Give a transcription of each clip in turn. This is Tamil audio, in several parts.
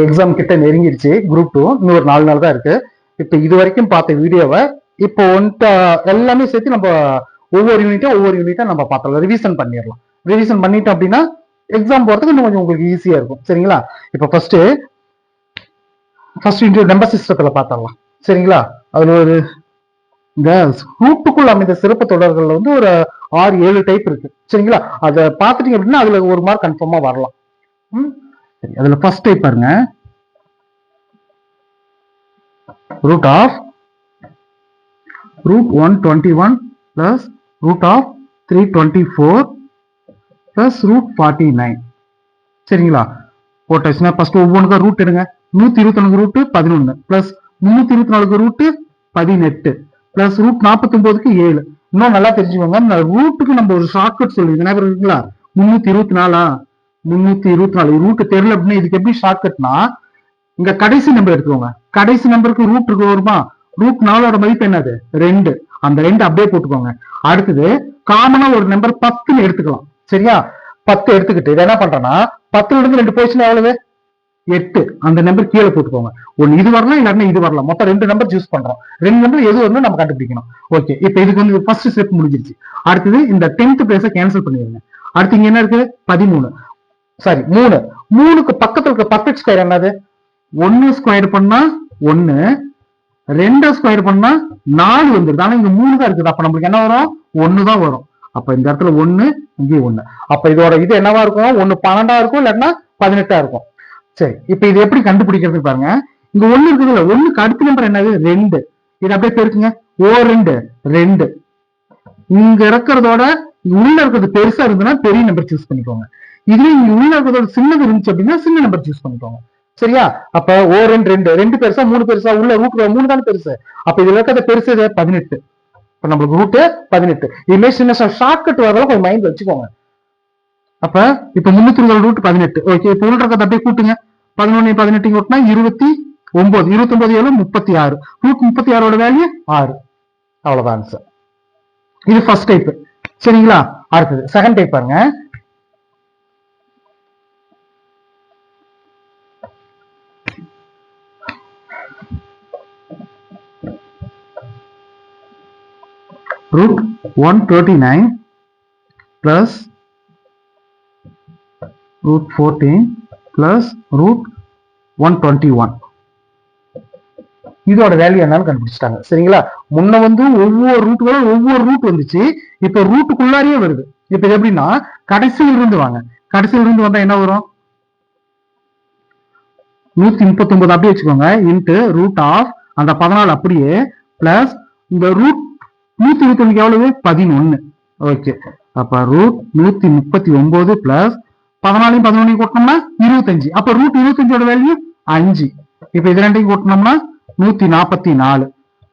எக்ஸாம் கிட்ட நெருங்கிடுச்சு. குரூப் 2 இன்னும் ஒரு 4 நாள் தான் இருக்கு. இப்ப இது வரைக்கும் பார்த்த வீடியோவை இப்போ எல்லாமே சேர்த்து நம்ம ஒவ்வொரு யூனிட்டா நம்ம பார்த்தலாம், ரிவிஷன் பண்ணிடலாம். ரிவிஷன் பண்ணிட்டோம் அப்படின்னா எக்ஸாம் போறதுக்கு இன்னும் கொஞ்சம் உங்களுக்கு ஈஸியா இருக்கும். சரிங்களா? இப்ப ஃபர்ஸ்ட் நம்பர் சிஸ்டத்துல பார்த்தரலாம். சரிங்களா? அதுல ஒரு இந்த ரூட்டுக்குள் அமைந்த சிறப்பு தொடர்கள்ல வந்து ஒரு 6-7 டைப் இருக்கு. சரிங்களா? அதை பார்த்துட்டீங்க அப்படின்னா அதுல ஒரு மார்க் கன்ஃபார்மா வரலாம். சரி, அதுல ஃபர்ஸ்ட் டைப் பாருங்க, root of root 121 plus root of 324 plus root 49. சரிங்களா? போட்டாச்சுன்னா ஃபர்ஸ்ட் ஒவ்வொன்றுக்கும் ரூட் எடுங்க. 124 root 11 plus 324 root 18 plus root 49க்கு 7. இன்னும் நல்லா தெரிஞ்சுக்கோங்க, இந்த ரூட்டுக்கு நம்ம ஒரு ஷார்ட்கட் சொல்லுவீங்க இருக்குங்களா? 324 ரூட் தெரியல அப்படின்னா இதுக்கு எப்படி ஷார்ட்கட்னா, இங்க கடைசி நம்பர் எடுத்துக்கோங்க. கடைசி நம்பருக்கு ரூட் இருக்கு வருமா? ரூட் 4ஓட மதிப்பு என்னது? 2. அந்த 2 அப்படியே போட்டுக்கோங்க. அடுத்தது காமனா ஒரு நம்பர் 10 எடுத்துக்கலாம். சரியா? 10 எடுத்துக்கிட்டு இதை என்ன பண்றேன்னா 10ல இருந்து 2 போயிடுச்சுன்னா எவ்வளவு? 8. அந்த நம்பர் கீழே போட்டுக்கோங்க. ஒன்னு இது வரலாம், இல்லன்னா இது வரலாம். மொத்தம் 2 நம்பர் சூஸ் பண்றோம். 2 நம்பர் எது வரணும் நம்ம கண்டுபிடிக்கணும். ஓகே, இப்ப இதுக்கு வந்து ஃபர்ஸ்ட் ஸ்டெப் முடிஞ்சிருச்சு. அடுத்தது இந்த 10th பிளேஸை கேன்சல் பண்ணிடுங்க. அடுத்து இங்க என்ன இருக்கு? 13. சாரி 3. 3க்கு பக்கத்துல இருக்க பர்ஃபெக்ட் ஸ்கொயர் என்னது? 1 ஸ்கொயர் பண்ணா 1, 2 ஸ்கொயர் பண்ணா 4 வந்துருது. ஆனா இங்க 3 தான் இருக்குது. அப்ப நம்மளுக்கு என்ன வரும்? 1 தான் வரும். அப்ப இந்த இடத்துல 1, இங்கே 1. அப்ப இதோட இது என்னவா இருக்கும்? 1 12 இருக்கும், இல்லன்னா 18 இருக்கும். சரி, இப்ப இது எப்படி கண்டுபிடிக்கிறது பாருங்க. இங்க 1 இருக்குதுல்ல, 1க்கு அடுத்த நம்பர் என்னது? 2. இது அப்படியே பெருக்குங்க. 2. இங்க இருக்கிறதோட உள்ள இருக்கிறது பெருசா இருந்ததுன்னா பெரிய நம்பர் சூஸ் பண்ணிக்கோங்க. இதுல இங்க உள்ள இருக்கிறதோட சின்னது இருந்துச்சு அப்படின்னா சின்ன நம்பர் சூஸ் பண்ணிக்கோங்க. சரியா? அப்ப 2 பெருசா 3 பெருசா? உள்ள ரூட் 3 தானே பெருசு. அப்ப இதுல இருக்கிறத பெருசு 18. இப்ப நம்மளுக்கு ரூட் 18. இதுமே சின்ன ஷார்ட்கட் வரலாம், கொஞ்சம் மைண்ட்ல வச்சுக்கோங்க. அப்ப இப்ப 320 ரூட் 18. ஓகே, இப்ப உள்ள இருக்கிறத அப்படியே கூட்டுங்க. 11 18 கூட்டினா 29. 29 7 36. ரூட் 36ஓட வேல்யூ 6. அவ்வளவுதான் ஆன்சர். இது ஃபர்ஸ்ட் டைப். சரிங்களா? அடுத்தது செகண்ட் டைப் பாருங்க. root 139 plus root 14 plus root 121. இதோட வேல்யூ என்னன்னு கண்டுபிடிச்சிட்டாங்க. சரிங்களா? முன்ன வந்து ஒவ்வொரு ரூட்டுகளும் ஒவ்வொரு ரூட் வந்துச்சு. இப்ப ரூட்டுக்குள்ளாரியே வருது. இப்ப இது எப்படின்னா கடைசியில இருந்து வாங்க. கடைசியில இருந்து வந்தா என்ன வரும்? 139 அப்படியே வச்சுக்கோங்க. இன்ட்டு ரூட் ஆஃப் அந்த 14 அப்படியே பிளஸ் இந்த ரூட் 129 எவ்வளவு? 11. ஓகே, அப்ப ரூட் 139 பிளஸ் 14 கூட்டினோம்னா 25. அப்ப ரூட் 25ஓட வேல்யூ 5. இப்ப இது ரெண்டையும் கூட்டினோம்னா 144.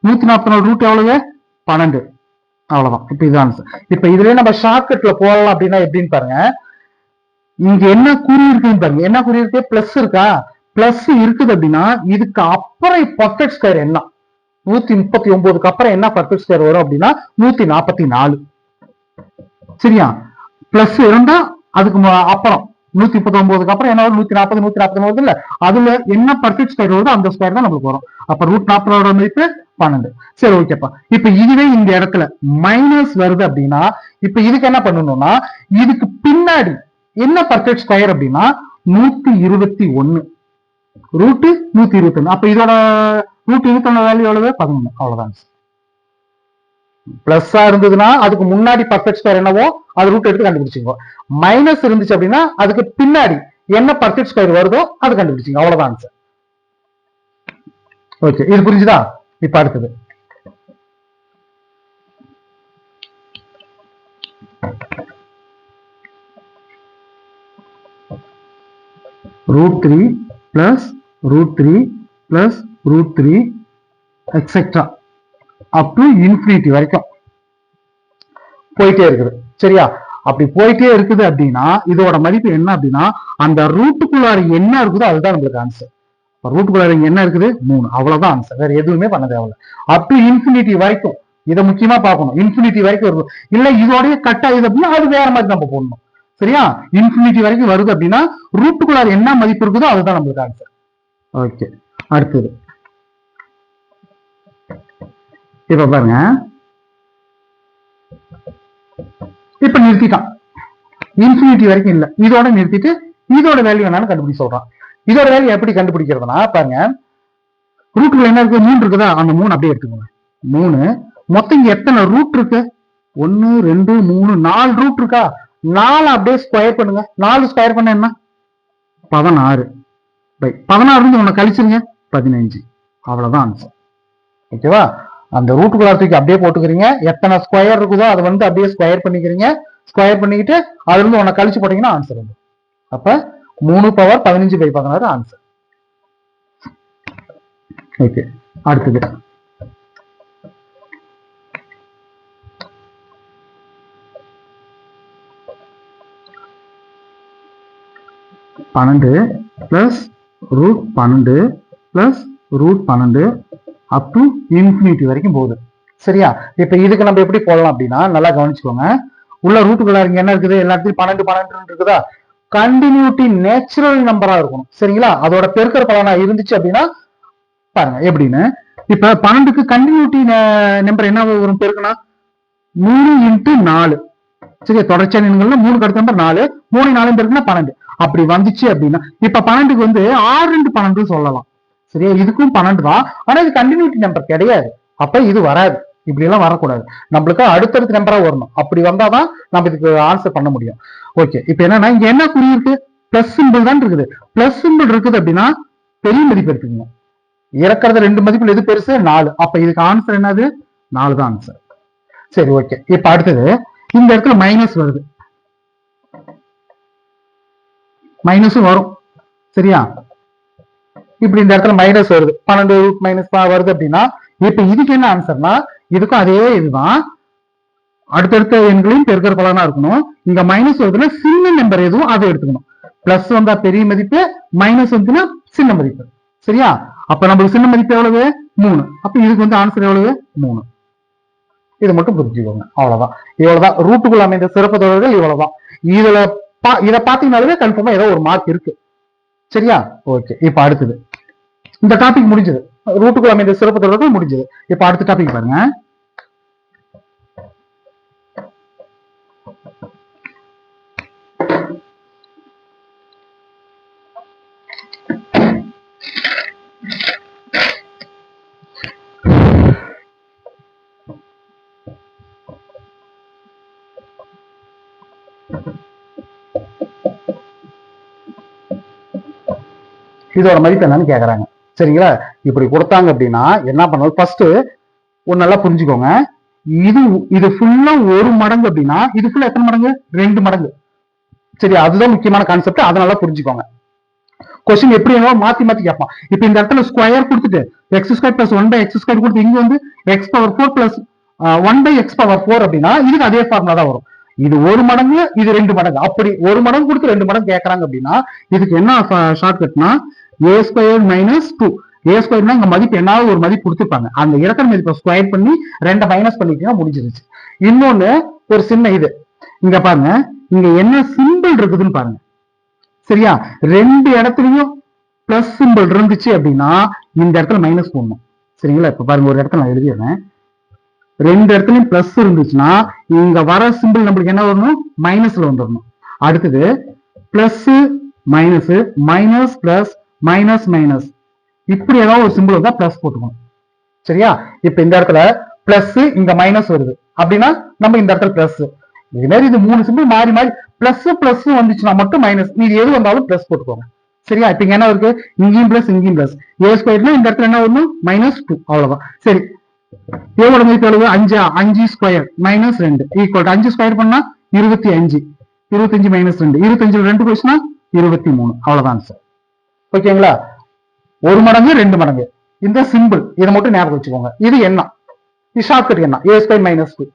144 ரூட் எவ்வளவு? 12. அவ்வளவுதான். இப்ப இது ஆன்சர். இப்ப இதுல நம்ம ஷார்ட்கட்ல போடலாம் அப்படின்னா எப்படின்னு பாருங்க. இங்க என்ன குறி இருக்குன்னு பாருங்க. என்ன குறி இருக்கு? பிளஸ் இருக்கா? பிளஸ் இருக்குது அப்படின்னா இதுக்கு அப்புறம் பர்ஃபெக்ட் ஸ்கொயர் என்ன? 139க்கு அப்புறம் என்ன பர்ஃபெக்ட் ஸ்கொயர் வரும் அப்படின்னா 144. சரியா? பிளஸ் இருந்தா அதுக்கு அப்புறம் 139க்கு அப்புறம் என்ன வரும்? 140 141 வருது இல்ல, அதுல என்ன பர்ஃபெக்ட் ஸ்கொயர் வருதோ அந்த ஸ்கொயர் தான் நம்மளுக்கு வரும். அப்ப ரூட் 40ஓட மதிப்பு 12. சரி, ஓகேப்பா. இப்ப இதுவே இந்த இடத்துல மைனஸ் வருது அப்படின்னா இப்ப இதுக்கு என்ன பண்ணணும்னா இதுக்கு பின்னாடி என்ன பர்ஃபெக்ட் ஸ்கொயர் அப்படின்னா 121. ரூட் 121. அப்ப இதோட ரூட் 21 வேல்யூ எவ்வளவு? 11. அவ்வளவுதான். பிளஸ்ஸா இருந்ததுன்னா அதுக்கு முன்னாடி பர்ஃபெக்ட் ஸ்கொயர் என்னவோ அது ரூட் எடுத்து கண்டுபிடிச்சிங்க. மைனஸ் இருந்துச்சு அப்படின்னா அதுக்கு பின்னாடி என்ன பர்ஃபெக்ட் ஸ்கொயர் வருதோ அது கண்டுபிடிச்சிங்க. அவ்வளவுதான் ஆன்சர். ஓகே, இது புரிஞ்சுதா? இப்ப அடுத்தது root 3 plus root 3 plus root 3 etc. up to infinity வரைக்கும் போயிட்டே இருக்குது. சரியா? அப்படி போயிட்டே இருக்குது அப்படின்னா இதோட மதிப்பு என்ன அப்படின்னா அந்த ரூட்டுக்குள்ளார என்ன இருக்குதோ அதுதான் நம்மளுக்கு ஆன்சர். ரூட்டுக்குள்ளார என்ன இருக்குது? 3. அவ்வளவுதான் ஆன்சர். வேற எதுவுமே பண்ண தேவையில்ல. அப் டு இன்ஃபினிட்டி வரைக்கும் இதை முக்கியமா பார்க்கணும். இன்ஃபினிட்டி வரைக்கும் இருக்கும். இல்ல இதோடய கட் ஆகுது அப்படின்னா அது வேற மாதிரி நம்ம போடணும். சரியா? இன்ஃபினிட்டி வரைக்கும் வருது அப்படின்னா ரூட்டுக்குள்ளார என்ன மதிப்பு இருக்குதோ அதுதான் நம்மளுக்கு ஆன்சர். ஓகே, அடுத்தது இப்ப பாருங்க, இப்ப நிறுத்திட்டான், இன்ஃபினிட்டி வரைக்கும் இல்ல, இதோட நிறுத்திட்டு இதோட வேல்யூ என்னன்னு கண்டுபிடிக்க சொல்றான். இதோட வேல்யூ எப்படி கண்டுபிடிக்கிறதுனா பாருங்க, ரூட்ல என்ன இருக்கு, 3 இருக்குதா, அந்த 3 அப்படியே எடுத்துக்கோங்க. 3 மொத்தம் இங்க எத்தனை ரூட் இருக்கு, 1 2 3 4 ரூட் இருக்கா, 4 அப்படியே ஸ்கொயர் பண்ணுங்க. 4 ஸ்கொயர் பண்ண என்ன, 16 பை 16 இருந்து உன்னை கழிச்சிருங்க 15, அவ்வளவுதான் ஆன்சர். ஓகேவா, அந்த ரூட்டுக்குள்ள தூக்கி அப்படியே போட்டுக்கிறீங்க, எத்தனை ஸ்கொயர் இருக்குதோ அதை வந்து அப்படியே ஸ்கொயர் பண்ணிக்கிறீங்க. ஸ்கொயர் பண்ணிக்கிட்டு அதுல இருந்து உன்னை கழிச்சு போட்டீங்கன்னா ஆன்சர் வந்து, அப்ப 3 பவர் 15 பை 16 ஆன்சர். ஓகே, அடுத்தது 12 plus root 12 plus root 12 up to infinity வரைக்கும் போகுது. சரியா, இப்ப இதுக்கு நம்ம எப்படி போடலாம் அப்படின்னா, நல்லா கவனிச்சுக்கோங்க. உள்ள ரூட்டுக்குள்ள இங்க என்ன இருக்குது, எல்லாத்தையும் 12 12 இருக்குதா, கண்டினியூட்டி நேச்சுரல் நம்பரா இருக்கணும். சரிங்களா, அதோட பெருக்கல் பலனா இருந்துச்சு அப்படின்னா பாருங்க எப்படின்னு. இப்ப 12க்கு கண்டினியூட்டி நம்பர் என்ன வரும், பெருக்குனா 3 இன்ட்டு 4. சரியா, தொடர்ச்சியான எண்கள்ல 3 அடுத்த நம்பர் 4, 3 4 பெருக்குனா 12 அப்படி வந்துச்சு அப்படின்னா, இப்ப 12க்கு வந்து 6 2 12 சொல்லலாம். சரியா, இதுக்கும் 12 தான், ஆனா இது கண்டினியூட்டி நம்பர் கிடையாது, அப்ப இது வராது. இப்படி எல்லாம் வரக்கூடாது, நம்மளுக்கு அடுத்தடுத்த நம்பரா வரணும். அப்படி வந்தாதான் நம்ம இதுக்கு ஆன்சர் பண்ண முடியும். ஓகே, இப்ப என்னன்னா இங்க என்ன குறி இருக்கு, பிளஸ் சிம்பிள் தான் இருக்குது. பிளஸ் சிம்பிள் இருக்குது அப்படின்னா பெரிய மதிப்பு எடுத்துக்கணும். இறக்குறது 2 மதிப்புல எது பெருசு, 4. அப்ப இதுக்கு ஆன்சர் என்னது, 4 தான் ஆன்சர். சரி, ஓகே, இப்ப அடுத்தது இந்த இடத்துல மைனஸ் வருது, மைனஸும் வரும். சரியா, இப்படி இந்த இடத்துல மைனஸ் வருது, 12 மைனஸ் வருது அப்படின்னா, இப்ப இதுக்கு என்ன ஆன்சர்னா, இதுக்கும் அதே இதுதான், அடுத்தடுத்த எண்களையும் பெருக்கிற பலனா இருக்கணும். இங்க மைனஸ் வருதுன்னா சின்ன நம்பர் எதுவும் அதை எடுத்துக்கணும். பிளஸ் வந்தா பெரிய மதிப்பு, மைனஸ் வந்துன்னா சின்ன மதிப்பு. சரியா, அப்ப நம்மளுக்கு சின்ன மதிப்பு எவ்வளவு, 3. அப்ப இதுக்கு வந்து ஆன்சர் எவ்வளவு, 3. இதை மட்டும் புரிஞ்சுக்கோங்க, அவ்வளவுதான். இவ்வளவுதான் ரூட்டுக்குள்ள அமைந்த சிறப்பு தொடர்கள், இவ்வளவுதான். இதுல இதை பாத்தீங்கன்னாலே கன்ஃபார்மா ஏதோ ஒரு மார்க் இருக்கு. சரியா, ஓகே, இப்ப அடுத்தது இந்த டாபிக் முடிஞ்சது, ரூட்டுக்குள்ள அமைந்த சிறப்பு தொடர்கள் முடிஞ்சது. இப்ப அடுத்த டாபிக் பாருங்க. இதோட மதிப்பு என்னன்னு கேக்குறாங்க. சரிங்களா, இப்படி கொடுத்தாங்க அப்படின்னா என்ன பண்ணணும், ஃபர்ஸ்ட் ஒரு நல்லா புரிஞ்சுக்கோங்க. இது ஃபுல்லா 1 மடங்கு அப்படின்னா இது ஃபுல்லா எத்தனை மடங்கு, 2 மடங்கு. சரி, அதுதான் முக்கியமான கான்செப்ட், அதனால புரிஞ்சுக்கோங்க. கொஸ்டின் எப்படி மாத்தி மாத்தி கேட்பான். இப்ப இந்த இடத்துல ஸ்கொயர் கொடுத்துட்டு x square plus 1 by x square கொடுத்து இங்க வந்து x power 4 plus 1 by x power 4 அப்படின்னா இதுக்கு அதே ஃபார்முலா தான் வரும். இது 1 மடங்கு, இது 2 மடங்கு. அப்படி 1 மடங்கு கொடுத்து 2 மடங்கு கேட்கறாங்க அப்படின்னா இதுக்கு என்ன ஷார்ட்கட்னா ஏ ஸ்கொயர் மைனஸ் 2. ஏ ஸ்கொயர்னா இங்க மதிப்பு என்னாவது ஒரு மதிப்பு கொடுத்துருப்பாங்க, அந்த இலக்கண மதிப்பை ஸ்கொயர் பண்ணி 2 மைனஸ் பண்ணிட்டீங்கன்னா முடிஞ்சிருச்சு. இன்னொன்னு ஒரு சின்ன இது, இங்க பாருங்க, இங்க என்ன சிம்பிள் இருக்குதுன்னு பாருங்க. சரியா, 2 இடத்துலயும் பிளஸ் சிம்பிள் இருந்துச்சு அப்படின்னா இந்த இடத்துல மைனஸ் போடணும். சரிங்களா, இப்ப பாருங்க ஒரு இடத்துல நான் எழுதிடுறேன். 2 இடத்துலயும் பிளஸ் இருந்துச்சுன்னா இங்க வர சிம்பிள் நம்மளுக்கு என்ன வரணும், மைனஸ்ல வந்துடணும். அடுத்தது plus minus, minus plus, minus minus, இப்படி ஏதாவது ஒரு சிம்பிள் வந்தா பிளஸ் போட்டுக்கணும். சரியா, இப்ப இந்த இடத்துல பிளஸ், இங்க மைனஸ் வருது அப்படின்னா நம்ம இந்த இடத்துல பிளஸ். இது மாதிரி இது 3 சிம்பிள் மாறி மாறி பிளஸ் பிளஸ் வந்துச்சுன்னா மட்டும் மைனஸ், மீதி எது வந்தாலும் பிளஸ் போட்டுக்கோங்க. சரியா, இப்ப இங்க என்ன இருக்கு, இங்கேயும் பிளஸ் இங்கேயும் பிளஸ். ஏ ஸ்கொயர்னா இந்த இடத்துல என்ன வரணும், -2, அவ்வளவுதான். சரி, ஏவோட மதிப்பு எவ்வளவு, 5. 5 ஸ்கொயர் மைனஸ் 2 ஈக்குவல் 5 ஸ்கொயர் பண்ணா 25. 25 மைனஸ் 2, 25ல 2 போச்சுன்னா 23, அவ்வளவுதான் சார். ஓகேங்களா, 1 மடங்கு 2 மடங்கு இந்த சிம்பிள், இதை மட்டும் ஞாபகம் வச்சுக்கோங்க. இது என்ன, இது ஷார்ட்கட் என்ன, ஏ ஸ்கொயர் மைனஸ் 2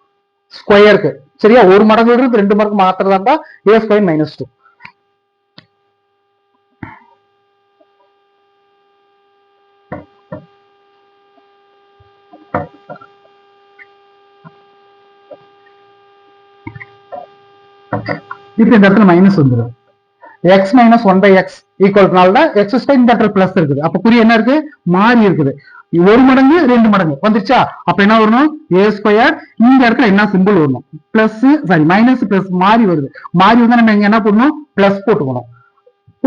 ஸ்கொயருக்கு. சரியா, 1 மடங்கு 2 மடங்கு மாத்திரதா இருந்தா ஏ ஸ்கொயர் மைனஸ் 2. இப்ப இந்த இடத்துல மைனஸ் வந்துடும். எக்ஸ் மைனஸ் 1 பை எக்ஸ் ஈக்குவல்னால எக்ஸ் ஸ்கொயர் இந்த இடத்துல பிளஸ் இருக்குது. அப்ப குறி என்ன இருக்கு? மாறி இருக்குது. ஒரு மடங்கு 2 மடங்கு வந்துருச்சா? அப்ப என்ன வரணும்? ஏ ஸ்கொயர். இந்த இடத்துல என்ன சிம்பிள் வரணும்? பிளஸ் சாரி மைனஸ் பிளஸ் மாறி வருது. மாறி வந்தா நம்ம இங்க என்ன பண்ணணும்? பிளஸ் போட்டுக்கணும்.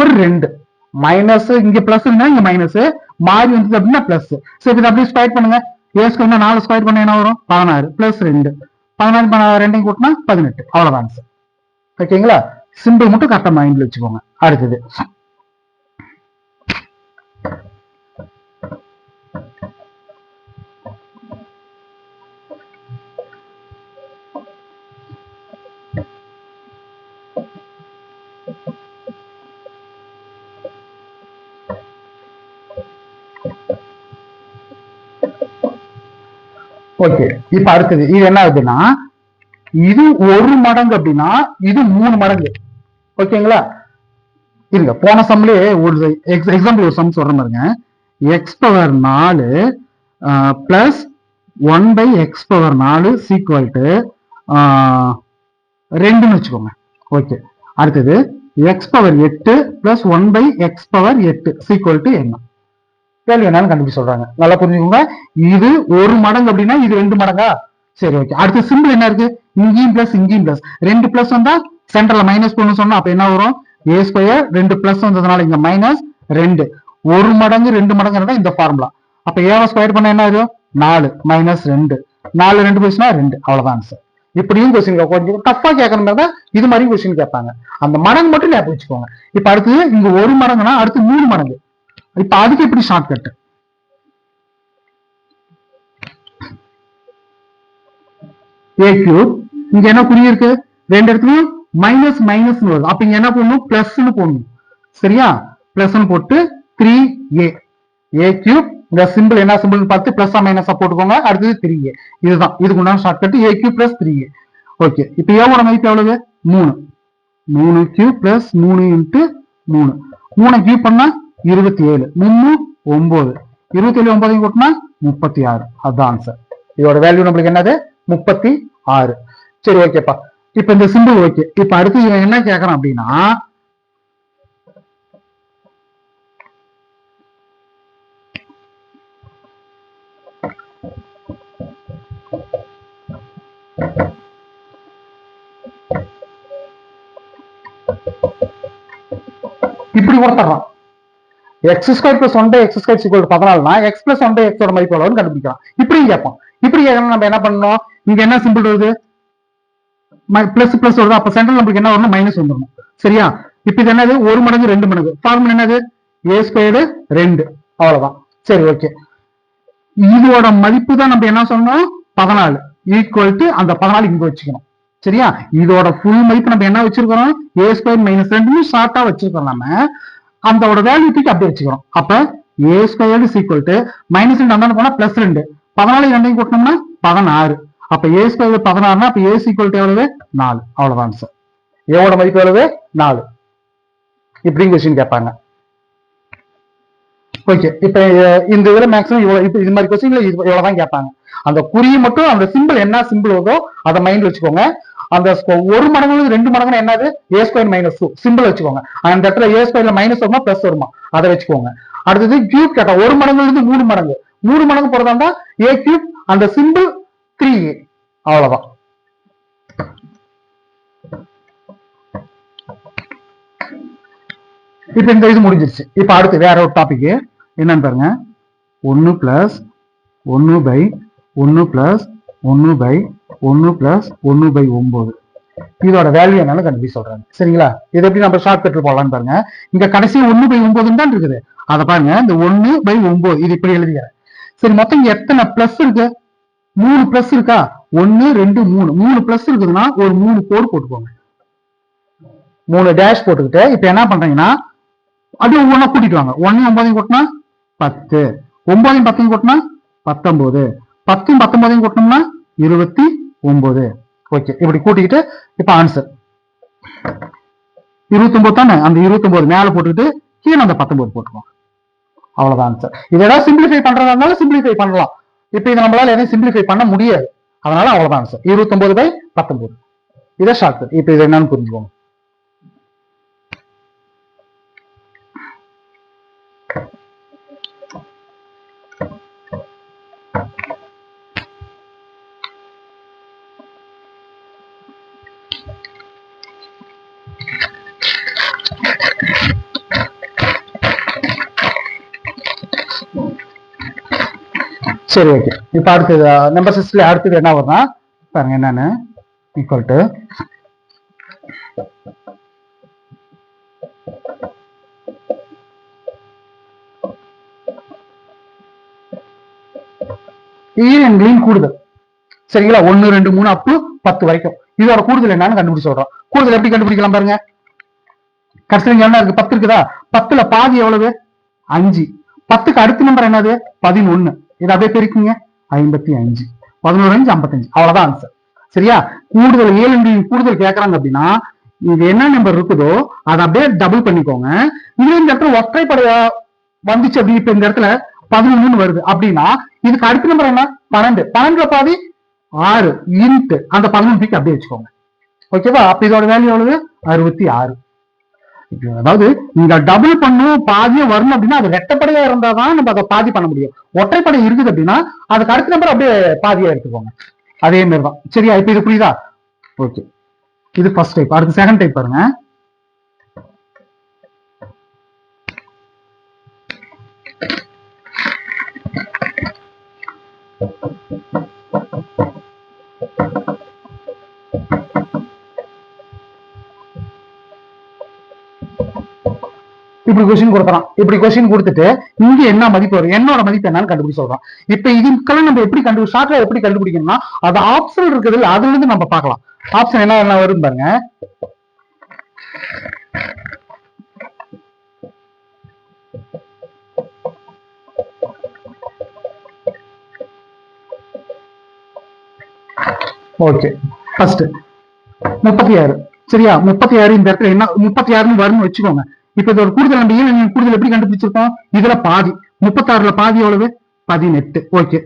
ஒரு 2 மைனஸ் இங்க பிளஸ் இங்க மைனஸ் மாறி வந்தது அப்படின்னா பிளஸ். சரி இது அப்படியே ஸ்கொயர் பண்ணுங்க. ஏ ஸ்கொயர் 4 ஸ்கொயர் பண்ண என்ன வரும்? 16 பிளஸ் 2 16 2 கூட்டினா 18. அவ்வளவுதான் ஆன்சர். ஓகேங்களா? சிம்பிள் மட்டும் கரெக்டா மைண்ட்ல வச்சுக்கோங்க. அடுத்தது ஓகே. இப்ப அடுத்தது இது என்ன ஆகுதுன்னா, இது 1 மடங்கு அப்படின்னா இது 3 மடங்கு. ஓகேங்களா? இருங்க, போன சம்லயே ஒரு எக்ஸாம்பிள் ஒரு சம் சொல்ற பாருங்க. X power 4 plus 1/x power 4 is equal to 2ன்னு வச்சுக்கோங்க. ஓகே. அடுத்தது X power 8 plus 1/x power 8 is equal to என்ன? கேள்வி என்னன்னு கண்டுபிடி சொல்றாங்க. நல்லா புரிஞ்சுக்கோங்க. இது 1 மடங்கு அப்படின்னா இது 2 மடங்கா? சரி ஓகே. அடுத்த சிம்பிள் என்ன இருக்கு? இங்கேயும் பிளஸ் இங்கேயும் பிளஸ். 2 பிளஸ் வந்தா சென்டர்ல மைனஸ் பண்ணு சொன்னா அப்ப என்ன வரும்? ஏ ஸ்கொயர். 2 பிளஸ் வந்ததுனால இங்க மைனஸ் 2. 1 மடங்கு 2 மடங்கு இந்த ஃபார்முலா. அப்ப ஏவை ஸ்கொயர் பண்ண என்ன ஆகும்? 4 மைனஸ் 2. 4 2 போச்சுன்னா 2. அவ்வளவுதான் ஆன்சர். இப்படியும் கொஸ்டின் கொஞ்சம் டஃபா கேட்கற மாதிரி தான் இது மாதிரி கொஸ்டின் கேட்பாங்க. அந்த மடங்கு மட்டும் ஞாபகம் வச்சுக்கோங்க. இப்ப அடுத்தது இங்க 1 மடங்குனா அடுத்து 3 மடங்கு. இப்ப அதுக்கு எப்படி ஷார்ட் கட்? A cube. இங்க என்ன குறி இருக்கு? 2 இடத்துலயும் மைனஸ் மைனஸ் வருது. அப்ப இங்க என்ன பண்ணணும்? பிளஸ்ன்னு போடணும். சரியா? பிளஸ் போட்டு 3a. A cube. இந்த சிம்பிள் என்ன சிம்பிள் பார்த்து பிளஸ் மைனஸா போட்டுக்கோங்க. அடுத்தது 3a. இதுதான் இதுக்கு உண்டான short cut. A cube plus 3a. Okay. இப்ப ஏவோட மதிப்பு எவ்வளவு? 3. 3 கியூப் பிளஸ் 3 இன்ட்டு 3. 3 கியூப் பண்ணா 27. 3 9. 27 9 கூட்டினா 36. அதுதான் ஆன்சர். இதோட வேல்யூ நம்மளுக்கு என்னது? 36. சரி ஓகேப்பா. இப்ப இந்த சிம்பிள் ஓகே. இப்ப அடுத்து இவன் என்ன கேக்குறான் அப்படின்னா, இப்படி கொடுத்துறான். X square plus 1/x square equal 14னா எக்ஸ் பிளஸ் 1/x ஓட மதிப்பு எவ்வளவுன்னு கண்டுபிடிக்கலாம். இப்படியும் கேட்பான். இப்படி கேட்கணும் நம்ம என்ன பண்ணணும்? இங்க என்ன சிம்பிள் வருது? பிளஸ் பிளஸ் வருது. அப்ப சென்டர் நம்மளுக்கு என்ன வரணும்? மைனஸ் வந்துடணும். சரியா? இப்ப இது என்னது? 1 மடங்கு 2 மடங்கு. ஃபார்முலா என்னது? ஏ ஸ்கொயர்டு 2. அவ்வளவுதான். சரி ஓகே. இதோட மதிப்பு தான் நம்ம என்ன சொன்னோம்? 14 ஈக்குவல் டு அந்த 14 இங்க வச்சுக்கணும். சரியா? இதோட ஃபுல் மதிப்பு நம்ம என்ன வச்சிருக்கிறோம்? ஏ ஸ்கொயர் மைனஸ் 2 ஷார்ட்டா வச்சிருக்கோம். நம்ம அந்த வேல்யூ தூக்கி அப்படியே வச்சுக்கிறோம். அப்ப ஏ ஸ்கொயர்டு ஈக்குவல் டு மைனஸ் 2 அந்த போனா பிளஸ் 2. 14 2 கூட்டினோம்னா 16. அப்ப ஏ ஸ்கொயர் 16னா அப்ப ஏ ஈக்குவல் டு எவ்வளவு? 4. அவ்வளவுதான் சார். ஏவோட மதிப்பு எவ்வளவு? 4. இப்படி கொஸ்டின் கேட்பாங்க. ஓகே. இப்ப இந்த இதுல மேக்ஸிமம் இவ்வளவு இது மாதிரி கொஸ்டின்ல இவ்வளவுதான் கேட்பாங்க. அந்த குறி மட்டும் அந்த சிம்பிள் என்ன சிம்பிள் வருதோ அதை மைண்ட் வச்சுக்கோங்க. அந்த 1 மடங்கு 2 மடங்கு என்னது? ஏ ஸ்கொயர் மைனஸ் 2 சிம்பிள் வச்சுக்கோங்க. அந்த இடத்துல ஏ ஸ்கொயர்ல மைனஸ் வருமா பிளஸ் வருமா அதை வச்சுக்கோங்க. அடுத்தது கியூப் கேட்டா 1 மடங்குல இருந்து 3 மடங்கு 3 மடங்கு போறதா இருந்தா ஏ கியூப் அந்த சிம்பிள் 3a. அவ்வளவுதான். இப்ப இந்த இது முடிஞ்சிருச்சு. இப்ப அடுத்து வேற ஒரு டாபிக் என்னன்னு பாருங்க. 1 பிளஸ் 1/1 பிளஸ் 1/1 பிளஸ் 1/9 இதோட வேல்யூ என்னன்னு கண்டுபிடி சொல்றாங்க. சரிங்களா? இது எப்படி நம்ம ஷார்ட் கட் போடலாம்னு பாருங்க. இங்க கடைசி 1/9 தான் இருக்குது. அதை பாருங்க. இந்த 1/9 இது இப்படி எழுதிய. சரி மொத்தம் இங்க எத்தனை பிளஸ் இருக்கு? 3 பிளஸ் இருக்கா? 1 2 3 3 பிளஸ் இருக்குதுன்னா ஒரு 3 கோடு போட்டுக்கோங்க. 3 டேஷ் போட்டுக்கிட்டு இப்ப என்ன பண்றீங்கன்னா அது ஒவ்வொன்னா கூட்டிட்டு வாங்க. 1 9 கூட்டினா 10, 9 10 கூட்டினா 19, 10 19 கூட்டினோம்னா 29. ஓகே. இப்படி கூட்டிக்கிட்டு இப்ப ஆன்சர் 29 தானே? அந்த 29 மேல போட்டுக்கிட்டு கீழே அந்த 19 போட்டுருவோம். அவ்வளவுதான் ஆன்சர். இதெல்லாம் சிம்பிளிஃபை பண்றதா இருந்தாலும் சிம்பிளிஃபை பண்ணலாம். இப்ப இதை நம்மளால எதையும் சிம்பிளிஃபை பண்ண முடியாது. அதனால அவ்வளவுதான் ஆன்சர். 29/19. இதை ஷார்ட். இப்ப இது என்னன்னு புரிஞ்சுக்கோங்க. சரி ஓகே. இப்ப அடுத்தது நம்பர் சிஸ்டம்ல அடுத்தது என்ன வரும்னா பாருங்க என்னன்னு ஈக்குவல் டு ஈரெண்களின் கூடுதல். சரிங்களா, 1 2 3 அப் டு 10 வரைக்கும். இதோட கூடுதல் என்னன்னு கண்டுபிடிச்சு சொல்றோம். கூடுதல் எப்படி கண்டுபிடிக்கலாம் பாருங்க. கடைசியில் என்ன இருக்கு? 10 இருக்குதா? 10ல பாதி எவ்வளவு? 5. 10க்கு அடுத்த நம்பர் என்னது? 11. இதை அப்படியே பெருக்குங்க. 55. 11 5 55. அவ்வளவுதான் ஆன்சர். சரியா? கூடுதல் 7 கூடுதல் கேட்கறாங்க அப்படின்னா இது என்ன நம்பர் இருக்குதோ அதை அப்படியே டபுள் பண்ணிக்கோங்க. இது இந்த இடத்துல ஒற்றைப்படை வந்துச்சு அப்படி இப்ப இந்த இடத்துல 11 வருது அப்படின்னா இதுக்கு அடுத்த நம்பர் என்ன? 12. 12ல பாதி 6 இன்ட்டு அந்த 11 அப்படியே வச்சுக்கோங்க. ஓகேவா? அப்ப இதோட வேல்யூ எவ்வளவு? 66. அதாவது நீங்க டபுள் பண்ணும் பாதியும் வரணும் அப்படின்னா அது ரெட்டப்படையா இருந்தாதான் நம்ம அதை பாதி பண்ண முடியும். ஒற்றைப்படை இருக்குது அப்படின்னா அதுக்கு அடுத்த நம்பர் அப்படியே பாதியா எடுத்துக்கோங்க. அதே மாதிரிதான். சரியா? இப்ப இது புரியுதா? ஓகே, இது ஃபர்ஸ்ட் டைப். அடுத்து செகண்ட் டைப் பாருங்க. இப்படி கொஸ்டின் கொடுக்குறான். இப்படி கொஸ்டின் கொடுத்துட்டு இங்க என்ன மதிப்பு வரும், என்னோட மதிப்பு என்னன்னு கண்டுபிடிச்சு சொல்றான். இப்ப இதுக்கெல்லாம் நம்ம எப்படி ஷார்ட்ல எப்படி கண்டுபிடிக்கணும்னா அது ஆப்ஷன் இருக்குது, அதுல இருந்து நம்ம பார்க்கலாம். ஆப்ஷன் என்ன வரும் பாருங்க. Okay, first 36. சரியா? 36 இந்த இடத்துல என்ன 36 வரும்னு வச்சுக்கோங்க. இப்ப இதோட கூடுதல் நம்ம ஏன் கூடுதல் எப்படி கண்டுபிடிச்சிருக்கோம்? இதுல பாதி 36ல பாதி எவ்வளவு? 18. ஓகே,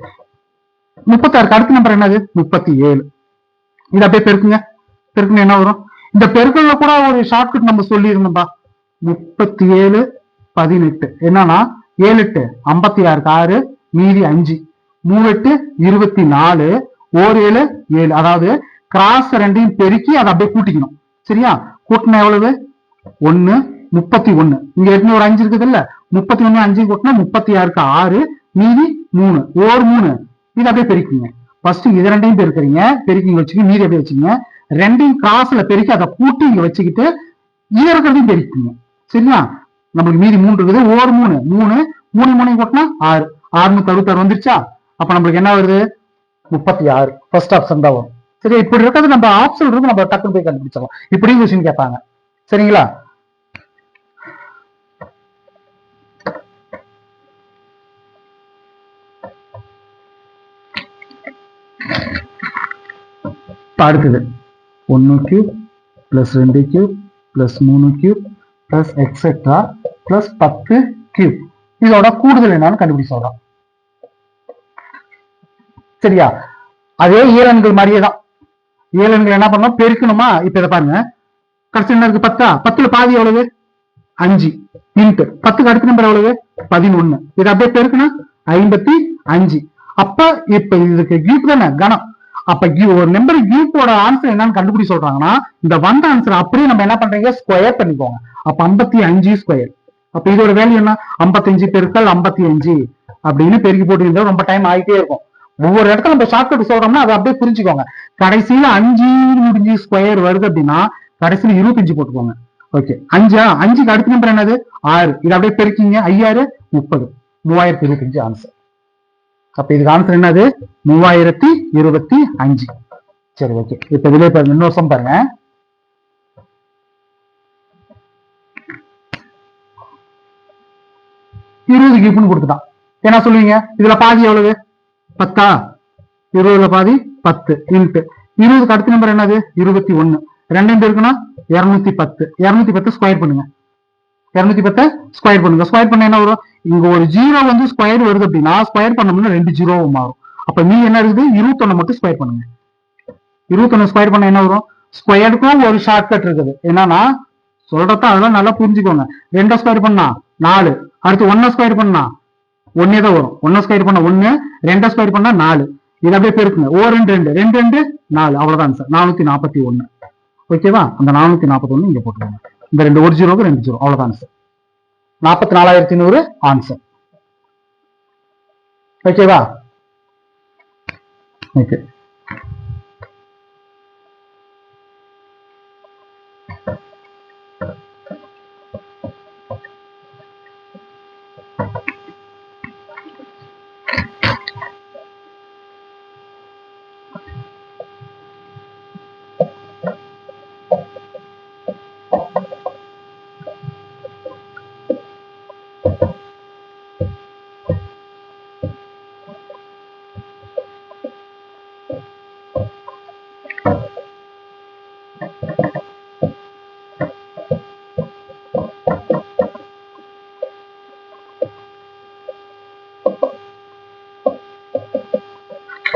36க்கு அடுத்த நம்பர் என்னது? 37. இது அப்படியே பெருக்குங்க. பெருக்குங்க என்ன வரும்? இந்த பெருக்கல்ல கூட ஒரு ஷார்ட்கட் நம்ம சொல்லி இருந்தோம்பா. 37 18 என்னன்னா 7 8 56 6 மீதி 5 3 8 24 1 7 7. அதாவது கிராஸ் ரெண்டையும் பெருக்கி அதை அப்படியே கூட்டிக்கணும். சரியா? கூட்டினா எவ்வளவு? 1 31. இங்க ஏற்கனவே ஒரு 5 இருக்குது இல்ல, 31 5 கூட்டினா 36க்கு 6 மீதி 3 ஒரு 3. இது அப்படியே பெருக்குங்க. ஃபர்ஸ்ட் இது ரெண்டையும் பெருக்குறீங்க, பெருக்கி இங்க வச்சுக்க, மீதி அப்படியே வச்சுங்க. ரெண்டையும் கிராஸ்ல பெருக்கி அதை கூட்டி இங்க வச்சுக்கிட்டு இது இருக்கிறதையும் பெருக்கிங்க. சரியா? நம்மளுக்கு மீதி 3 இருக்குது. ஒரு 3 3 3 3 கூட்டினா 6 666 வந்துருச்சா? அப்ப நம்மளுக்கு என்ன வருது? 36. ஃபர்ஸ்ட் ஆப்ஷன் தான் வரும். சரி, இப்படி இருக்கிறது நம்ம ஆப்ஷன் இருக்கு, நம்ம டக்குன்னு போய் கண்டுபிடிச்சிடலாம். இப்படியும் கொஸ்டின் கேட்பாங்க. சரிங்களா? அடுத்தது 1 cube plus 2 cube plus 3 cube plus etcetera plus 10 cube. இதோட கூடுதல் என்னன்னு கண்டுபிடிச்சு சொல்றோம். சரியா? அதே ஏழெண்கள் மாதிரியே தான். ஏழெண்கள் என்ன பண்ணணும்? பெருக்கணுமா? இப்ப இதை பாருங்க. கடைசி என்ன இருக்கு? 10. 10ல பாதி எவ்வளவு? 5 இன்ட்டு 10க்கு அடுத்த நம்பர் எவ்வளவு? 11. இது அப்படியே பெருக்கணும் 55. அப்ப இப்ப இதுக்கு கியூப் தானே கணம். அப்ப ஒரு நம்பர் கியூப்போட ஆன்சர் என்னன்னு கண்டுபிடி சொல்றாங்கன்னா இந்த வந்த ஆன்சர் அப்படியே நம்ம என்ன பண்றீங்க? ஸ்கொயர் பண்ணிக்கோங்க. அப்ப 55 ஸ்கொயர். அப்ப இதோட வேல்யூ என்ன? 55 பெருக்கல் 55 அப்படின்னு பெருக்கி போட்டு ரொம்ப டைம் ஆகிட்டே இருக்கும். ஒவ்வொரு இடத்துல நம்ம ஷார்ட்கட் சொல்றோம்னா அதை அப்படியே புரிஞ்சுக்கோங்க. கடைசியில 5 முடிஞ்சு ஸ்கொயர் வருது அப்படின்னா கடைசியில 25 போட்டுக்கோங்க. ஓகே, 5க்கு அடுத்த நம்பர் என்னது? 6. இது அப்படியே பெருக்கிங்க. 5 30 3025 ஆன்சர். அப்ப இதுக்கு ஆன்சர் என்னது? 3025. சரி ஓகே. இப்ப இதுல பாருங்க, இன்னொரு சம் பாருங்க. இருபது கியூப்னு கொடுத்துட்டான். என்ன சொல்லுவீங்க? இதுல பாதி எவ்வளவு? 10. 20ல பாதி 10 இன்ட்டு 20க்கு அடுத்த நம்பர் என்னது? 21. ரெண்டையும் பேருக்குன்னா 210. 210 ஸ்கொயர் பண்ணுங்க. 210 ஸ்கொயர் பண்ணுங்க. ஸ்கொயர் பண்ண என்ன வரும்? இங்க ஒரு 0 வந்து ஸ்கொயர் வருது அப்படின்னா ஸ்கொயர் பண்ணோம்னா 2 0 மாறும். அப்ப மீ என்ன இருக்குது? 21 மட்டும் ஸ்கொயர் பண்ணுங்க. 21 ஸ்கொயர் பண்ண என்ன வரும்? ஸ்கொயருக்கும் ஒரு ஷார்ட்கட் இருக்குது. என்னன்னா சொல்றத அதெல்லாம் நல்லா புரிஞ்சுக்கோங்க. 2 ஸ்கொயர் பண்ணா 4. அடுத்து 1 ஸ்கொயர் பண்ணா 1 தான் வரும். 1 ஸ்கொயர் பண்ணா 1, 2 ஸ்கொயர் பண்ணா 4. இது அப்படியே பெருக்குங்க. 2 2 2 2 4. அவ்வளவுதான் சார். 441. ஓகேவா? அந்த 441 இங்க போட்டுருவாங்க. இந்த 2 1 0க்கு 2 0. அவ்வளவுதான் சார். 44100 ஆன்சர். ஓகேவா? ஓகே.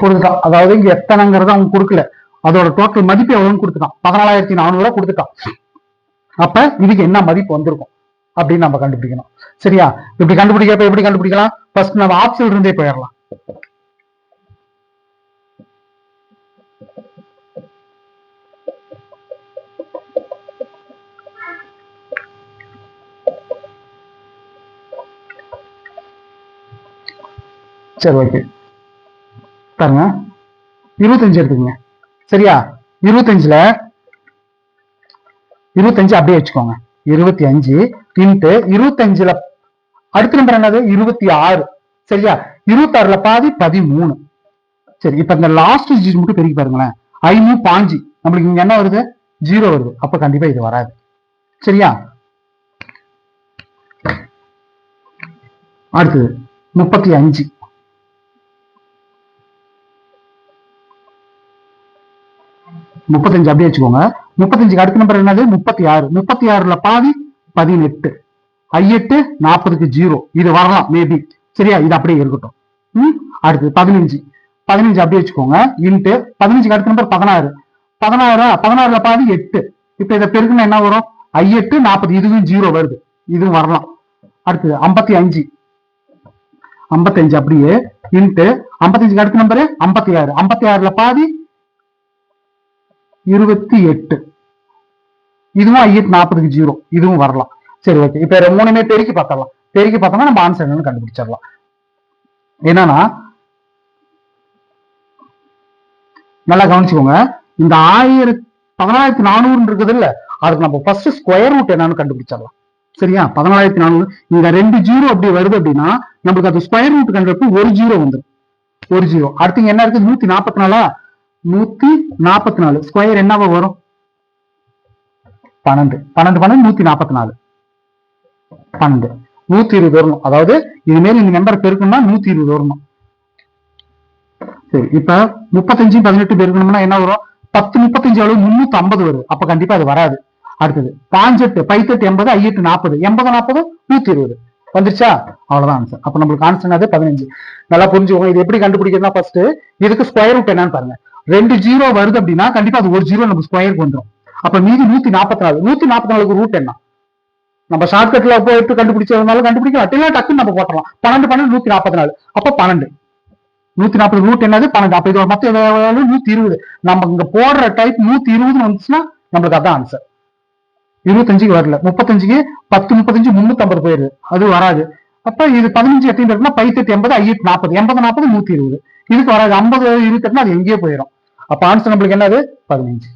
கொடுத்துட்டான். அதாவது இங்க எத்தனைங்கிறத அவங்க கொடுக்கல, அதோட டோட்டல் மதிப்பு எவ்வளவுன்னு கொடுத்துட்டான். 14,400 கொடுத்துட்டான். அப்ப இதுக்கு என்ன மதிப்பு வந்திருக்கும் அப்படின்னு நம்ம கண்டுபிடிக்கணும். சரியா? இப்படி கண்டுபிடிக்கிறப்ப எப்படி கண்டுபிடிக்கலாம்? ஃபர்ஸ்ட் நம்ம ஆப்ஷன்ல இருந்தே போயிடலாம். சரி, ஓகே. பாருங்க, 25 எடுத்துக்கங்க. சரியா? 25ல 25 அப்படியே வச்சுக்கோங்க. 25 இன்ட்டு 25ல அடுத்த நம்பர் என்னது? 26. சரியா? 26ல பாதி 13. சரி, இப்ப இந்த லாஸ்ட் டிஜிட் மட்டும் பெருக்கி பாருங்களேன். 5 5 நம்மளுக்கு இங்க என்ன வருது? 0 வருது. அப்ப கண்டிப்பா இது வராது. சரியா? அடுத்தது 35. 35 அப்படியே வச்சுக்கோங்க. 35க்கு அடுத்த நம்பர் என்னது? 36. 36ல பாதி 18. 8 40க்கு 0. இது வரலாம் மேபி. சரியா? இது அப்படியே இருக்கட்டும். அடுத்து 15. 15 அப்படியே வச்சுக்கோங்க. இன்ட்டு 15க்கு அடுத்த நம்பர் 16. 16ல பாதி 8. இப்ப இதை பெருக்குன்னா என்ன வரும்? 8 40. இதுவும் 0 வருது. இதுவும் வரலாம். அடுத்து 55. 55 அப்படியே இன்ட்டு 55க்கு அடுத்த நம்பர் 56. 56ல பாதி 28. இதுவும் 8 40க்கு 0. இதுவும் வரலாம். சரி, ஓகே. இப்ப மூணுமே பெருக்கி பார்த்தலாம். பெருக்கி பார்த்தோம்னா நம்ம ஆன்சர் என்னன்னு கண்டுபிடிச்சிடலாம். என்னன்னா, நல்லா கவனிச்சுக்கோங்க. இந்த 14,400 இருக்குது இல்ல, அதுக்கு நம்ம ஃபர்ஸ்ட் ஸ்கொயர் ரூட் என்னன்னு கண்டுபிடிச்சிடலாம். சரியா? 14,400 இங்க 2 0 அப்படி வருது அப்படின்னா நம்மளுக்கு அது ஸ்கொயர் ரூட் கண்டுபிடிப்பு 1 0 வந்துடும். 1 0. அடுத்து இங்க என்ன இருக்கு? 144. 144 ஸ்கொயர் என்னவா வரும்? 12. 12 12 144. 12 120 வரணும். அதாவது இதுமாரி இந்த நம்பர் பெருக்கணும்னா 120 வரணும். சரி, இப்ப 35 18 பெருக்கணும்னா என்ன வரும்? 10 35 அளவு 350 வருது. அப்ப கண்டிப்பா அது வராது. அடுத்தது 5 8 80 8 40 80 40 120 வந்துருச்சா? அவ்வளவுதான் ஆன்சர். அப்ப நம்மளுக்கு ஆன்சர் என்னது? 15. நல்லா புரிஞ்சுக்கோங்க. இது எப்படி கண்டுபிடிக்கிறதுனா ஃபர்ஸ்ட் இதுக்கு ஸ்கொயர் ரூட் என்னன்னு பாருங்க. 2 0 வருது அப்படின்னா கண்டிப்பா அது ஒரு 0 நம்ம ஸ்கொயருக்கு வந்துடும். அப்ப மீதி 144. 144க்கு ரூட் என்ன? நம்ம ஷார்ட்கட்ல போயிட்டு கண்டுபிடிச்சதுனால கண்டுபிடிக்கலாம். டக்குன்னு நம்ம போட்டலாம். 12 12 144. அப்ப 12. 140 ரூட் என்னது? 12. அப்ப இது மொத்தம் 120. நம்ம இங்க போடுற டைப் 120 வந்துச்சுன்னா நம்மளுக்கு அதான் ஆன்சர். 25க்கு வரல. 35க்கு 10 35 350 போயிருது. அது வராது. அப்ப இது 15 8 இருக்குன்னா 18 80 8 40 80 40 120. இதுக்கு வராது. 50 28 அது எங்கேயே போயிடும். அப்ப ஆன்சர் நம்மளுக்கு என்னது? 15.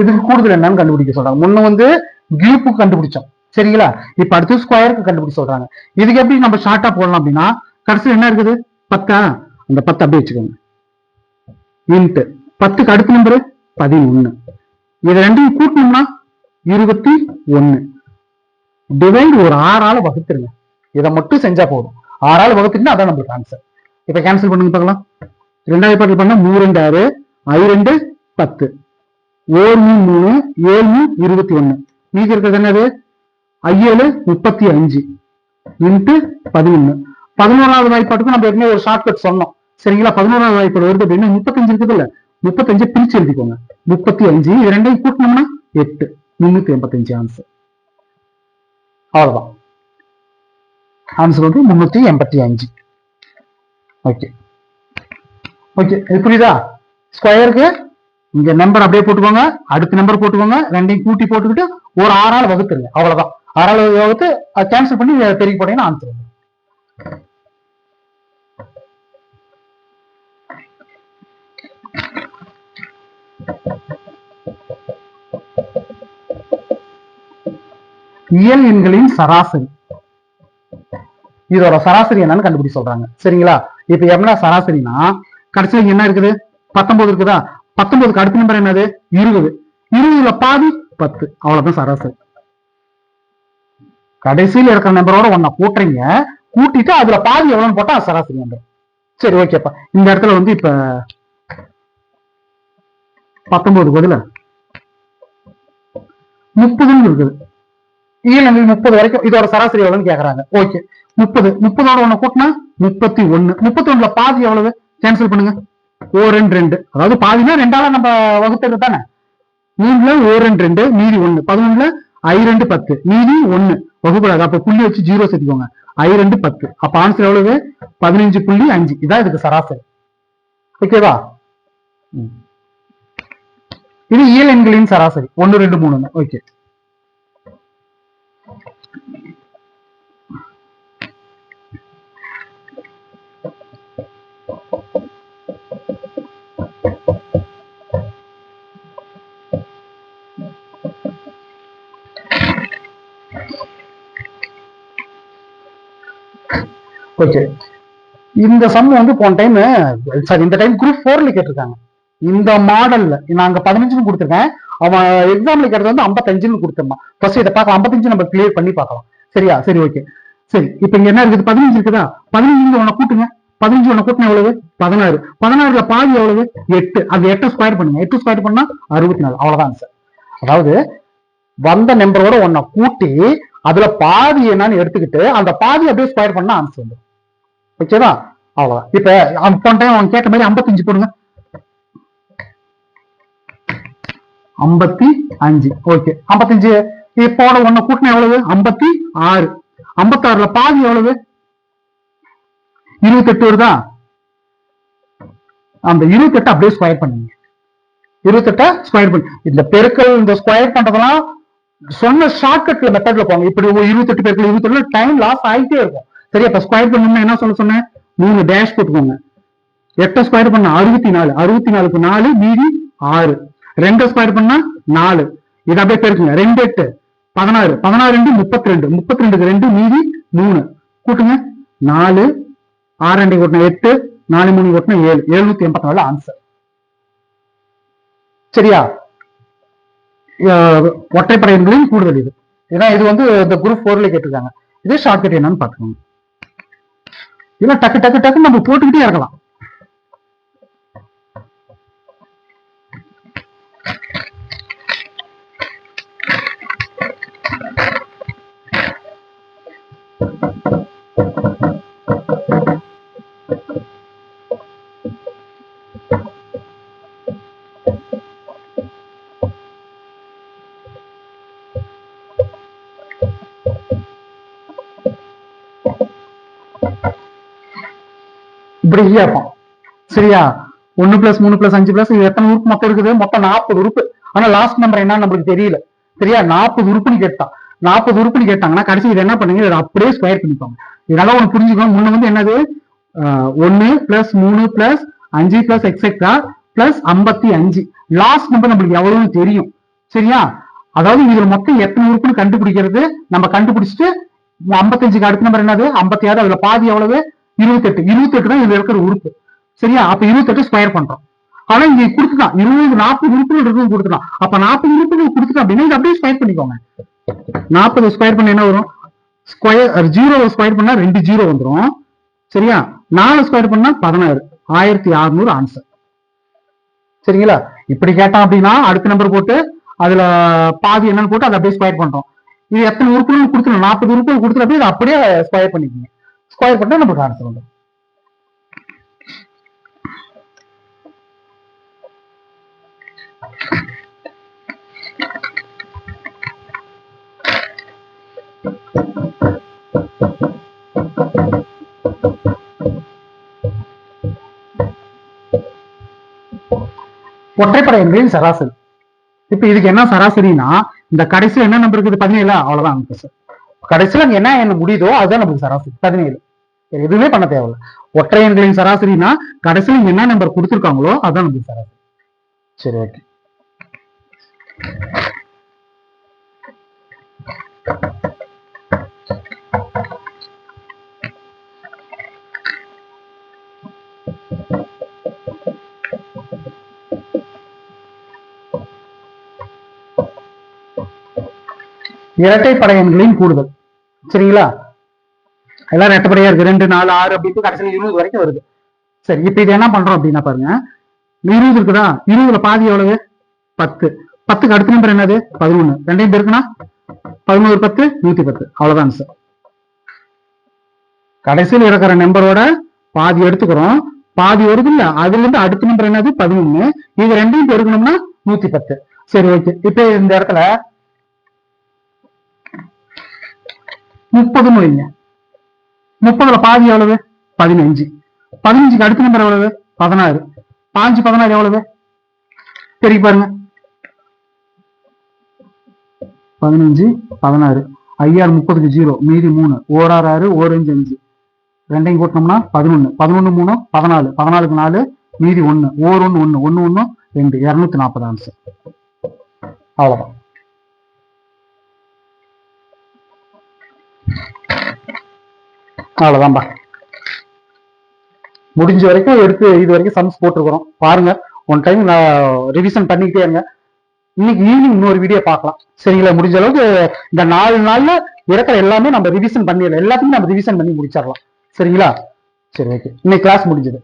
இதுக்கு கூடுதல் என்னன்னு கண்டுபிடிக்க சொல்றாங்க. முன்ன கியூப்புக்கு கண்டுபிடிச்சோம். சரிங்களா? இப்ப அடுத்து ஸ்கொயருக்கு கண்டுபிடிக்க சொல்றாங்க. இதுக்கு எப்படி நம்ம ஷார்ட்டா போடலாம் அப்படின்னா, கடைசியில் என்ன இருக்குது? 10. அந்த 10 அப்படியே வச்சுக்கோங்க. இன்ட்டு 10க்கு அடுத்த நம்பரு 11. இது ரெண்டையும் கூட்டணும்னா 21. டிவைட் ஒரு 6ஆல வகுத்துருங்க. இதை மட்டும் செஞ்சா போதும். 6ஆல வகுத்துட்டுனா அதான் நம்மளுக்கு ஆன்சர். இப்ப கேன்சல் பண்ணுங்க பார்க்கலாம். 2வது பாட்டில் பண்ணா 3 2 6 I 2 10 1 3 7 21. மீதி இருக்கிறது என்னது? I 7 35 into 11. 11வது வாய்ப்பாட்டுக்கு நம்ம ஏற்கனவே ஒரு ஷார்ட்கட் சொன்னோம். சரிங்களா? 11வது வாய்ப்பாடு வருது அப்படின்னா 35 இருக்குது இல்ல, 35 பிரிச்சு எழுதிக்கோங்க. 35 இது ரெண்டையும் கூட்டணும்னா 8, 385 ஆன்சர். அவ்வளவுதான். ஆன்சர் வந்து 385. ஓகே ஓகே, இது புரியுதா? ஸ்கொயருக்கு இங்க நம்பர் அப்படியே போட்டுக்கோங்க, அடுத்த நம்பர் போட்டுக்கோங்க, ரெண்டையும் கூட்டி போட்டுக்கிட்டு ஒரு 6ஆல் வகுத்துருங்க. அவ்வளவுதான். 6ஆல் வகுத்து கேன்சல் பண்ணி பெருக்கி போட்டீங்கன்னா ஆன்சர் வந்து. இயல் எண்களின் சராசரி. இதோட சராசரி என்னன்னு கண்டுபிடி சொல்றாங்க. சரிங்களா? இப்ப என்ன சராசரினா கடைசியில என்ன இருக்குது? 19 இருக்குதா? 19க்கு அடுத்த நம்பர் என்னது? 20. 20ல பாதி 10. அவ்வளவுதான் சராசரி. கடைசியில் இருக்கிற நம்பரோட ஒன்ன கூட்டுறீங்க, கூட்டிட்டு அதுல பாதி எவ்வளவுன்னு போட்டா சராசரி வந்துடும். சரி, ஓகேப்பா. இந்த இடத்துல வந்து இப்ப 19 பதில 30 இருக்குது. இயல் 30 வரைக்கும் இதோட சராசரி எவ்வளவுன்னு கேக்குறாங்க. ஓகே, 30. 30ஓட ஒண்ணு கூட்டினா 31. 31ல பாதி எவ்வளவு? கேன்சல் பண்ணுங்க. 2. அதாவது பாதினா 2ஆல நம்ம வகுத்தது தானே. 3ல 2, மீதி 1. 11ல I2 10, மீதி 1 வகுப்படாது. அப்ப புள்ளி வச்சு 0 சேர்த்துக்கோங்க. I2 10. அப்ப ஆன்சர் எவ்வளவு? 15.5. இதான் இதுக்கு சராசரி. ஓகேவா? இது இயல் எண்களின் சராசரி 1, 2, 3. Okay, okay. இந்த சம் வந்து போன டைம், சாரி இந்த டைம் குரூப் 4ல கேட்டிருக்காங்க. இந்த மாடல்ல நாங்க 15 கொடுத்துருக்கேன். அவன் எக்ஸாம்ல கேட்டது வந்து 55 கொடுத்துருந்தான். ஃபர்ஸ்ட் இதை பார்க்கலாம். 55 நம்ம கிளியர் பண்ணி பார்க்கலாம். சரியா? சரி, ஓகே. சரி, இப்ப இங்க என்ன இருக்குது? 15 இருக்குதா? 15 ஒண்ணு கூட்டுங்க. 15 ஒண்ணு கூட்டினா எவ்வளவு? 16. 16ல பாதி எவ்வளவு? 8. அந்த 8 ஸ்கொயர் பண்ணுங்க. 8 ஸ்கொயர் பண்ணா 64. அவ்வளவுதான் சார். அதாவது வந்த நம்பரோட ஒன்ன கூட்டி அதுல பாதி என்னன்னு எடுத்துக்கிட்டு அந்த பாதி அப்படியே ஸ்கொயர் பண்ணா ஆன்சர் வந்துடும். ஓகேவா? அவ்வளவுதான். இப்ப போன டைம் அவன் கேட்ட மாதிரி 55 போடுங்க. 55. ஓகே, 55 இப்போட ஒண்ணு கூட்டினா எவ்வளவு? 56. 56ல பாதி எவ்வளவு? 28 வருதா? அந்த 28 அப்படியே ஸ்கொயர் பண்ணுங்க. 28 ஸ்கொயர் பண்ணி இந்த பெருக்கல் இந்த ஸ்கொயர் பண்றதெல்லாம் சொன்ன ஷார்ட்கட்ல மெத்தட்ல போங்க. இப்படி 28 பெருக்கல் 28 டைம் லாஸ் ஆகிட்டே இருக்கும். சரியா? இப்ப ஸ்கொயர் பண்ணணும்னா என்ன சொல்ல சொன்னேன்? 3 டேஷ் போட்டுக்கோங்க. 8 ஸ்கொயர் பண்ணா 64. 64க்கு 4, மீதி 6. 2 ஸ்கொயர் பண்ணா 4. இது அப்படியே பெருக்குங்க. 2 8 16. 16 2 32. 32க்கு 2, மீதி 3. கூட்டுங்க. 4 6 2 கூட்டினா 8, 4 3 கூட்டினா 7. 784 ஆன்சர். சரியா? ஒற்றைப்படை எண்களின் கூடுதல் இது. ஏன்னா இது வந்து இந்த குரூப் 4ல கேட்டிருக்காங்க. இதே ஷார்ட்கட் என்னன்னு பாத்துக்கோங்க. இதெல்லாம் டக்கு டக்கு டக்கு நம்ம போட்டுக்கிட்டே இருக்கலாம். இப்படி கேட்போம். சரியா? 1 + 3 + 5 + இது எத்தனை உறுப்பு மொத்தம் இருக்குது? மொத்தம் 40 உறுப்பு. ஆனா லாஸ்ட் நம்பர் என்னன்னு நம்மளுக்கு தெரியல. சரியா? 40 உறுப்புன்னு கேட்டான். 40 உறுப்புன்னு கேட்டாங்கன்னா கடைசி இது என்ன பண்ணுங்க? இதை அப்படியே ஸ்கொயர் பண்ணிப்பாங்க. இதெல்லாம் ஒண்ணு புரிஞ்சுக்கணும். முன்ன வந்து என்னது? 1 + 3 + 5 + எக்ஸெட்ரா + 55. லாஸ்ட் நம்பர் நம்மளுக்கு எவ்வளவுன்னு தெரியும். சரியா? அதாவது இதுல மொத்தம் எத்தனை உறுப்புன்னு கண்டுபிடிக்கிறது நம்ம கண்டுபிடிச்சிட்டு 55க்கு அடுத்த நம்பர் என்னது? 56. அதுல பாதி எவ்வளவு? 28. 28 தான் இதுல இருக்கிற உறுப்பு. சரியா? அப்ப 28 ஸ்கொயர் பண்றோம். ஆனா இங்க கொடுத்துட்டான் 20 40 உறுப்புகள் இருக்குன்னு கொடுத்துட்டான். அப்ப 40 உறுப்புகள் கொடுத்துட்டான் அப்படின்னா இது அப்படியே ஸ்கொயர் பண்ணிக்கோங்க. 40 ஸ்கொயர் பண்ண என்ன வரும்? ஸ்கொயர் 0 ஸ்கொயர் பண்ணா 2 0 வந்துடும். சரியா? 4 ஸ்கொயர் பண்ணா 16. 1600 ஆன்சர். சரிங்களா? இப்படி கேட்டான் அப்படின்னா அடுத்த நம்பர் போட்டு அதுல பாதி என்னன்னு போட்டு அதை அப்படியே ஸ்கொயர் பண்றோம். இது எத்தனை உறுப்புகள் கொடுத்துரும், 40 உறுப்புகள் கொடுத்துட்டு இதை அப்படியே ஸ்கொயர் பண்ணிக்கோங்க. ஸ்கொயர் பண்ணா நமக்கு ஆன்சர் வந்துடும். ஒற்றைப்படை எண்களின் சராசரி. இப்ப இதுக்கு என்ன சராசரினா, இந்த கடைசியில் என்ன நம்பர் இருக்குது 17, அவ்வளவுதான் ஆன்சர். கடைசியில் அங்க என்ன எண்ண முடியுதோ அதுதான் நமக்கு சராசரி 17. எதுவுமே பண்ண தேவையில்ல. ஒற்றை எண்களின் சராசரினா கடைசியில் இங்க என்ன நம்பர் கொடுத்துருக்காங்களோ அதுதான் நமக்கு சராசரி. சரி, ஓகே. இரட்டைப்படை எண்களின் கூடுதல். சரிங்களா, எல்லாரும் இரட்டைப்படையா இருக்கு, 2, 4, 6 அப்படின்னு கடைசியில் 20 வரைக்கும் வருது. சரி, இப்ப இது என்ன பண்றோம் அப்படின்னா பாருங்க, 20 இருக்குதா, 20ல பாதி எவ்வளவு 10, 10க்கு அடுத்த நம்பர் என்னது 11, ரெண்டையும் பேருக்குன்னா 11 10 110, அவ்வளவுதான் சார். கடைசியில் இருக்கிற நம்பரோட பாதி எடுத்துக்கிறோம், பாதி வருது இல்ல, அதுல இருந்து அடுத்த நம்பர் என்னது 11, இது ரெண்டையும் பெருக்கணும்னா 110. சரி, ஓகே. இப்ப இந்த இடத்துல 30 வைங்க. 30ல பாதி எவ்வளவு 15, 15க்கு அடுத்த நம்பர் எவ்வளவு 16, 5 16 எவ்வளவு பெருக்கி பாருங்க. 15 16, 5 30க்கு 0, மீதி 3, 1 6 1 5 5, ரெண்டையும் கூட்டினோம்னா 11, 11 3 14, 14க்கு 4, மீதி 1, 1 1 1 1 2, 240 ஆன்சர். அவ்வளவுதான். அவ்வளவுதான்பா. முடிஞ்ச வரைக்கும் எடுத்து இது வரைக்கும் சம்ஸ் போட்டுருக்கிறோம், பாருங்க. ஒன் டைம் நான் ரிவிஷன் பண்ணிக்கிட்டே இருங்க. இன்னைக்கு ஈவினிங் இன்னொரு வீடியோ பார்க்கலாம். சரிங்களா, முடிஞ்ச அளவுக்கு இந்த 4 நாள்ல இருக்கிற எல்லாமே நம்ம ரிவிஷன் பண்ணிடலாம், எல்லாத்தையும் நம்ம ரிவிஷன் பண்ணி முடிச்சிடலாம். சரிங்களா, சரி, ஓகே. இன்னைக்கு கிளாஸ் முடிஞ்சது.